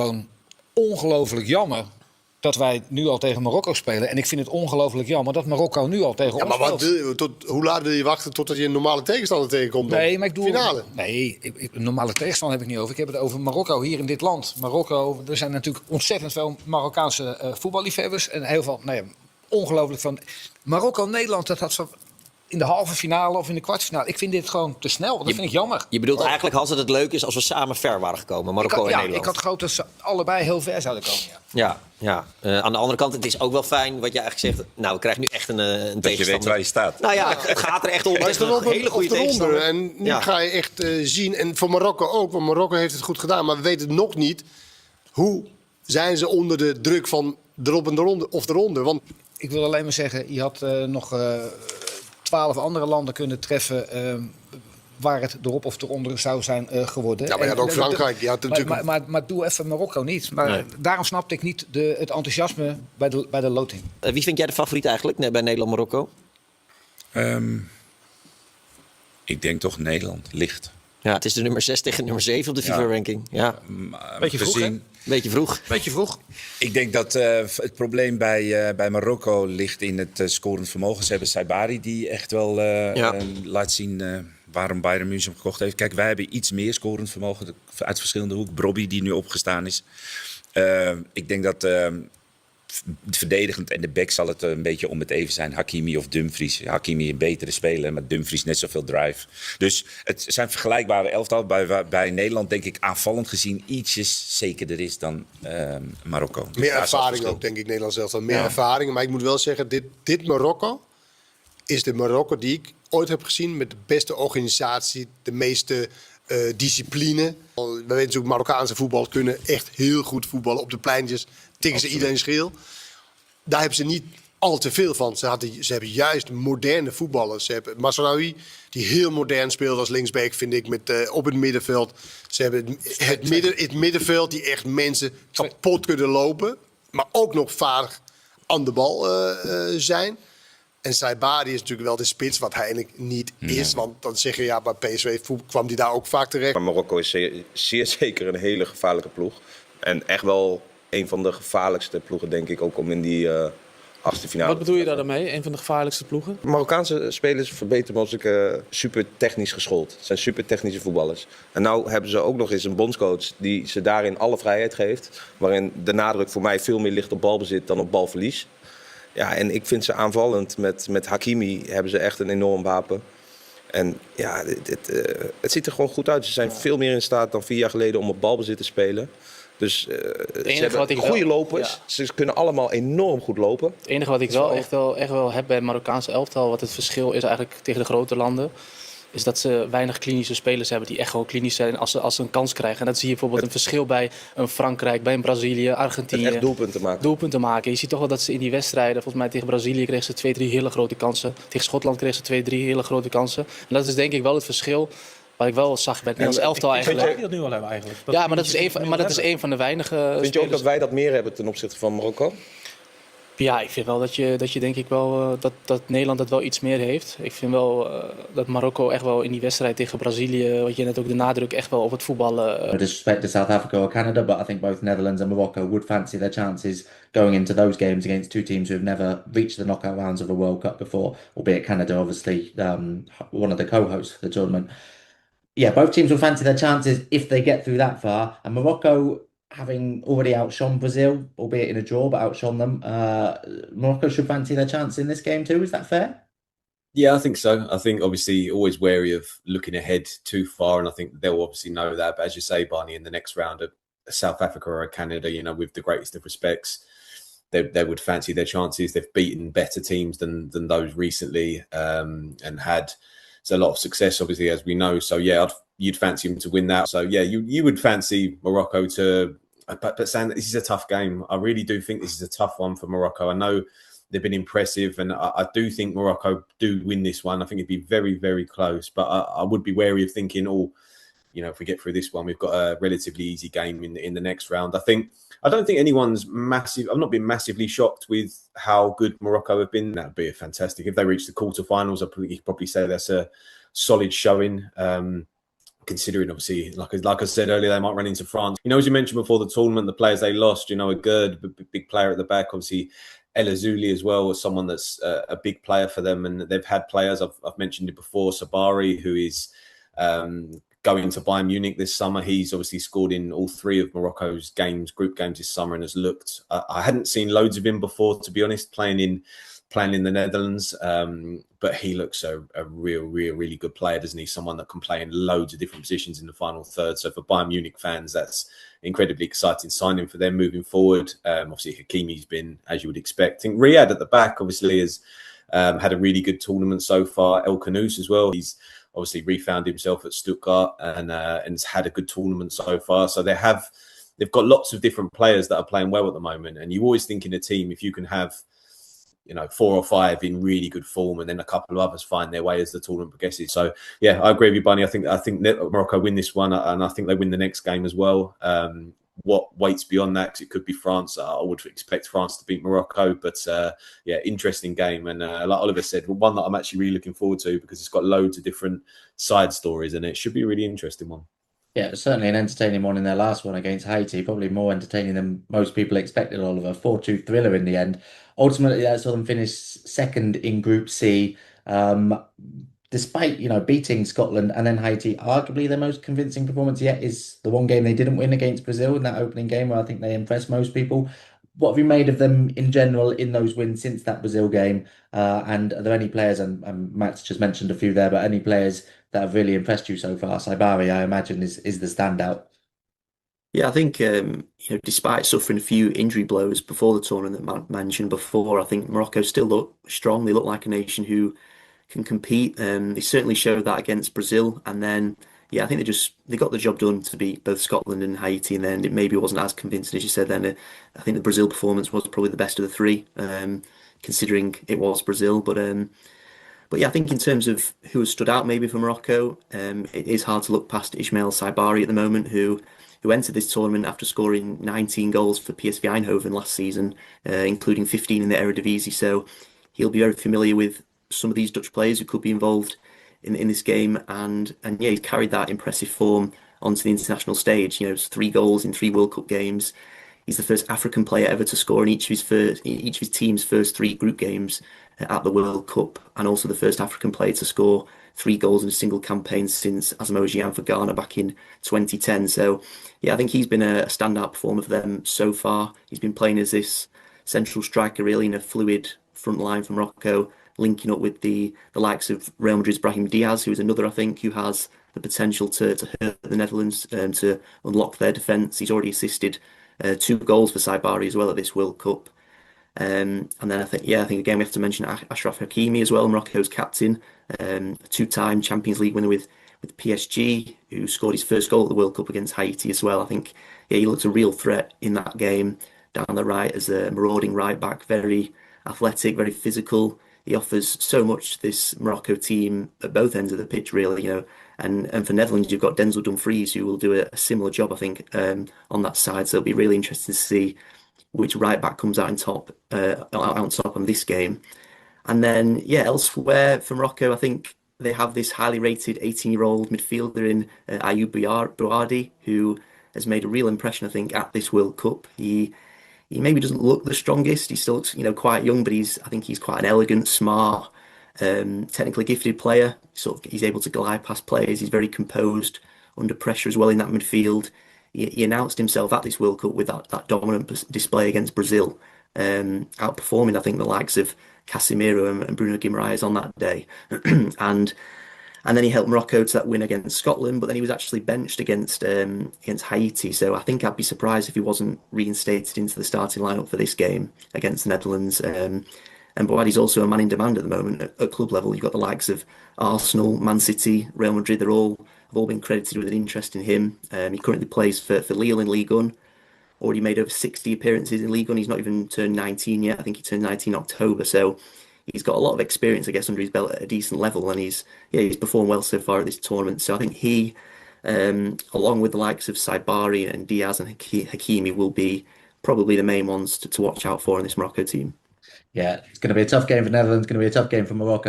Gewoon ongelooflijk jammer dat wij nu al tegen Marokko spelen. En ik vind het ongelooflijk jammer dat Marokko nu al tegen ons speelt. Maar hoe laat wil je wachten totdat je een normale tegenstander tegenkomt? Nee, maar ik doe... Finale? Nee, een normale tegenstander heb ik niet over. Ik heb het over Marokko hier in dit land. Marokko, er zijn natuurlijk ontzettend veel Marokkaanse voetballiefhebbers. En heel veel, ongelooflijk van... Marokko-Nederland, dat had zo... In de halve finale of in de kwartfinale. Ik vind dit gewoon te snel. Dat vind ik jammer. Je bedoelt eigenlijk, Hans, dat het leuk is als we samen ver waren gekomen. Marokko en Nederland. Ik had gehoopt dat ze allebei heel ver zouden komen. Ja. Aan de andere kant, het is ook wel fijn wat je eigenlijk zegt. Nou, we krijgen nu echt een tegenstander. Je weet waar je staat. Nou ja, het gaat er echt om. Het is een hele goede tegenstander. En nu ga je echt zien. En voor Marokko ook. Want Marokko heeft het goed gedaan. Maar we weten nog niet hoe zijn ze onder de druk van erop en eronder of eronder. Want ik wil alleen maar zeggen, je had nog 12 andere landen kunnen treffen waar het erop of eronder zou zijn geworden. Ja, maar je had ook Frankrijk. Je had natuurlijk... maar doe even Marokko niet. Maar daarom snapte ik niet het enthousiasme bij de loting. Wie vind jij de favoriet eigenlijk bij Nederland-Marokko? Ik denk toch Nederland, licht. Ja, het is de nummer 6 tegen nummer 7 op de FIFA-ranking. Ja. Beetje vroeg, hè? Beetje vroeg. Ik denk dat het probleem bij Marokko ligt in het scorend vermogen. Ze hebben Saibari die echt wel laat zien waarom Bayern München hem gekocht heeft. Kijk, wij hebben iets meer scorend vermogen uit verschillende hoeken. Brobby die nu opgestaan is. Ik denk dat verdedigend en de back zal het een beetje om het even zijn. Hakimi of Dumfries. Hakimi een betere speler, maar Dumfries net zoveel drive. Dus het zijn vergelijkbare elftal. Bij Nederland denk ik aanvallend gezien ietsjes zekerder is dan Marokko. Dus meer ervaring ook, denk ik, Nederland zelf. Meer ervaring. Maar ik moet wel zeggen, dit Marokko is de Marokko die ik ooit heb gezien met de beste organisatie, de meeste discipline. We weten natuurlijk, Marokkaanse voetbal kunnen echt heel goed voetballen op de pleintjes. Tikken ze iedereen schil. Daar hebben ze niet al te veel van. Ze hebben juist moderne voetballers. Ze hebben Masraoui, die heel modern speelt als linksback, vind ik, op het middenveld. Ze hebben het middenveld die echt mensen kapot kunnen lopen. Maar ook nog vaardig aan de bal zijn. En Saibari is natuurlijk wel de spits, wat hij eigenlijk niet is. Want dan zeg je, bij PSV kwam hij daar ook vaak terecht. Maar Marokko is zeer zeker een hele gevaarlijke ploeg. En echt wel een van de gevaarlijkste ploegen, denk ik, ook om in die achtste finale. Wat bedoel je daarmee, een van de gevaarlijkste ploegen? Marokkaanse spelers verbeteren me als ik super technisch geschoold. Het zijn super technische voetballers. En nou hebben ze ook nog eens een bondscoach die ze daarin alle vrijheid geeft. Waarin de nadruk voor mij veel meer ligt op balbezit dan op balverlies. Ja, en ik vind ze aanvallend. Met Hakimi hebben ze echt een enorm wapen. En ja, het ziet er gewoon goed uit. Ze zijn veel meer in staat dan 4 jaar geleden om op balbezit te spelen. Dus ze hebben goede lopers. Ja. Ze kunnen allemaal enorm goed lopen. Het enige wat ik echt wel heb bij het Marokkaanse elftal, wat het verschil is eigenlijk tegen de grote landen, is dat ze weinig klinische spelers hebben die echt gewoon klinisch zijn als ze een kans krijgen. En dat zie je bijvoorbeeld een verschil bij een Frankrijk, bij een Brazilië, Argentinië. Echt doelpunten maken. Je ziet toch wel dat ze in die wedstrijden, volgens mij tegen Brazilië kregen ze 2-3 hele grote kansen. Tegen Schotland kregen ze 2-3 hele grote kansen. En dat is denk ik wel het verschil wat ik wel zag bij het Nederlands elftal eigenlijk. Ik dat nu al hebben eigenlijk. Ja, maar dat is een van de weinige. Vind je ook dat wij dat meer hebben ten opzichte van Marokko? Ja, ik vind wel dat je denk ik wel dat Nederland dat wel iets meer heeft. Ik vind wel dat Marokko echt wel in die wedstrijd tegen Brazilië, wat je net ook de nadruk echt wel op het voetballen. No disrespect to South Africa or Canada, but I think both Netherlands and Morocco would fancy their chances going into those games against two teams who have never reached the knockout rounds of a World Cup before, albeit Canada obviously one of the co-hosts of the tournament. Yeah, both teams will fancy their chances if they get through that far, and Morocco, having already outshone Brazil, albeit in a draw, but outshone them, Morocco should fancy their chance in this game too. Is that fair? Yeah, I think so. I think obviously always wary of looking ahead too far, and I think they'll obviously know that. But as you say, Barney, in the next round, a South Africa or a Canada, with the greatest of respects, they would fancy their chances. They've beaten better teams than those recently, and had a lot of success, obviously, as we know. So yeah, you'd fancy them to win that. So yeah, you would fancy Morocco to. But Sam, this is a tough game. I really do think this is a tough one for Morocco. I know they've been impressive, and I do think Morocco do win this one. I think it'd be very, very close. But I would be wary of thinking, if we get through this one, we've got a relatively easy game in the next round. I don't think anyone's massive. I've not been massively shocked with how good Morocco have been. That would be fantastic if they reach the quarterfinals. I'd probably say that's a solid showing. considering obviously, like I said earlier, they might run into France. You know, as you mentioned before the tournament, the players they lost, you know, a good big player at the back, obviously El Azuli as well was someone that's a big player for them, and they've had players, I've mentioned it before, Sabari, who is going to Bayern Munich this summer. He's obviously scored in all 3 of Morocco's games, group games this summer, and has looked, I hadn't seen loads of him before, to be honest, playing in the Netherlands, but he looks a really good player, doesn't he? Someone that can play in loads of different positions in the final third. So for Bayern Munich fans, that's incredibly exciting signing for them moving forward. Obviously, Hakimi's been, as you would expect. I think Riyad at the back obviously has had a really good tournament so far. El Khanous as well. He's obviously refound himself at Stuttgart and has had a good tournament so far. So they've got lots of different players that are playing well at the moment. And you always think in a team, if you can have, you know, 4 or 5 in really good form, and then a couple of others find their way as the tournament progresses. So yeah, I agree with you, Bunny. I think Morocco win this one, and I think they win the next game as well. What waits beyond that? Because it could be France. I would expect France to beat Morocco, but yeah, interesting game. And like Oliver said, one that I'm actually really looking forward to because it's got loads of different side stories, and it should be a really interesting one. Yeah, it was certainly an entertaining one in their last one against Haiti. Probably more entertaining than most people expected, Oliver. 4-2 thriller in the end. Ultimately, that saw them finish second in Group C. Despite, you know, beating Scotland and then Haiti, arguably their most convincing performance yet is the one game they didn't win against Brazil in that opening game, where I think they impressed most people. What have you made of them in general in those wins since that Brazil game? And are there any players, and Matt's just mentioned a few there, but any players that have really impressed you so far? Saibari, I imagine, is the standout. Yeah, I think you know, despite suffering a few injury blows before the tournament that Matt mentioned before, I think Morocco still look strong. They look like a nation who can compete. They certainly showed that against Brazil, and then yeah, I think they got the job done to beat both Scotland and Haiti, and then it maybe wasn't as convincing as you said. Then I think the Brazil performance was probably the best of the 3, considering it was Brazil. But yeah, I think in terms of who has stood out maybe for Morocco, it is hard to look past Ismail Saibari at the moment, who entered this tournament after scoring 19 goals for PSV Eindhoven last season, including 15 in the Eredivisie. So he'll be very familiar with some of these Dutch players who could be involved in this game, and yeah, he's carried that impressive form onto the international stage. You know, it's 3 goals in 3 World Cup games. He's the first African player ever to score in each of his team's first 3 group games at the World Cup, and also the first African player to score 3 goals in a single campaign since Asamoah Gyan for Ghana back in 2010. So yeah, I think he's been a standout performer for them so far. He's been playing as this central striker, really, in a fluid front line for Morocco, linking up with the likes of Real Madrid's Brahim Diaz, who is another, I think, who has the potential to hurt the Netherlands, to unlock their defence. He's already assisted 2 goals for Saibari as well at this World Cup. And then I think again we have to mention Achraf Hakimi as well, Morocco's captain, a 2-time Champions League winner with PSG, who scored his first goal at the World Cup against Haiti as well. I think yeah, he looked a real threat in that game down the right as a marauding right back, very athletic, very physical. He offers so much to this Morocco team at both ends of the pitch, really, you know. And for Netherlands, you've got Denzel Dumfries, who will do a similar job, I think, on that side. So it'll be really interesting to see which right back comes out on top on this game. And then, yeah, elsewhere for Morocco, I think they have this highly rated 18-year-old midfielder in Ayoub Bouardi, who has made a real impression, I think, at this World Cup. He maybe doesn't look the strongest. He still looks, you know, quite young, but I think he's quite an elegant, smart, technically gifted player. He's able to glide past players. He's very composed under pressure as well in that midfield. He announced himself at this World Cup with that dominant display against Brazil, outperforming, I think, the likes of Casemiro and Bruno Guimaraes on that day. And then he helped Morocco to that win against Scotland, but then he was actually benched against Haiti. So I think I'd be surprised if he wasn't reinstated into the starting lineup for this game against the Netherlands. And Bouardi's also a man in demand at the moment at club level. You've got the likes of Arsenal, Man City, Real Madrid. Have all been credited with an interest in him. He currently plays for Lille in Ligue 1. Already made over 60 appearances in Ligue 1. He's not even turned 19 yet. I think he turned 19 in October. So he's got a lot of experience, I guess, under his belt at a decent level, and he's performed well so far at this tournament. So I think he, along with the likes of Saibari and Diaz and Hakimi, will be probably the main ones to watch out for in this Morocco team. Yeah, it's going to be a tough game for Netherlands, going to be a tough game for Morocco.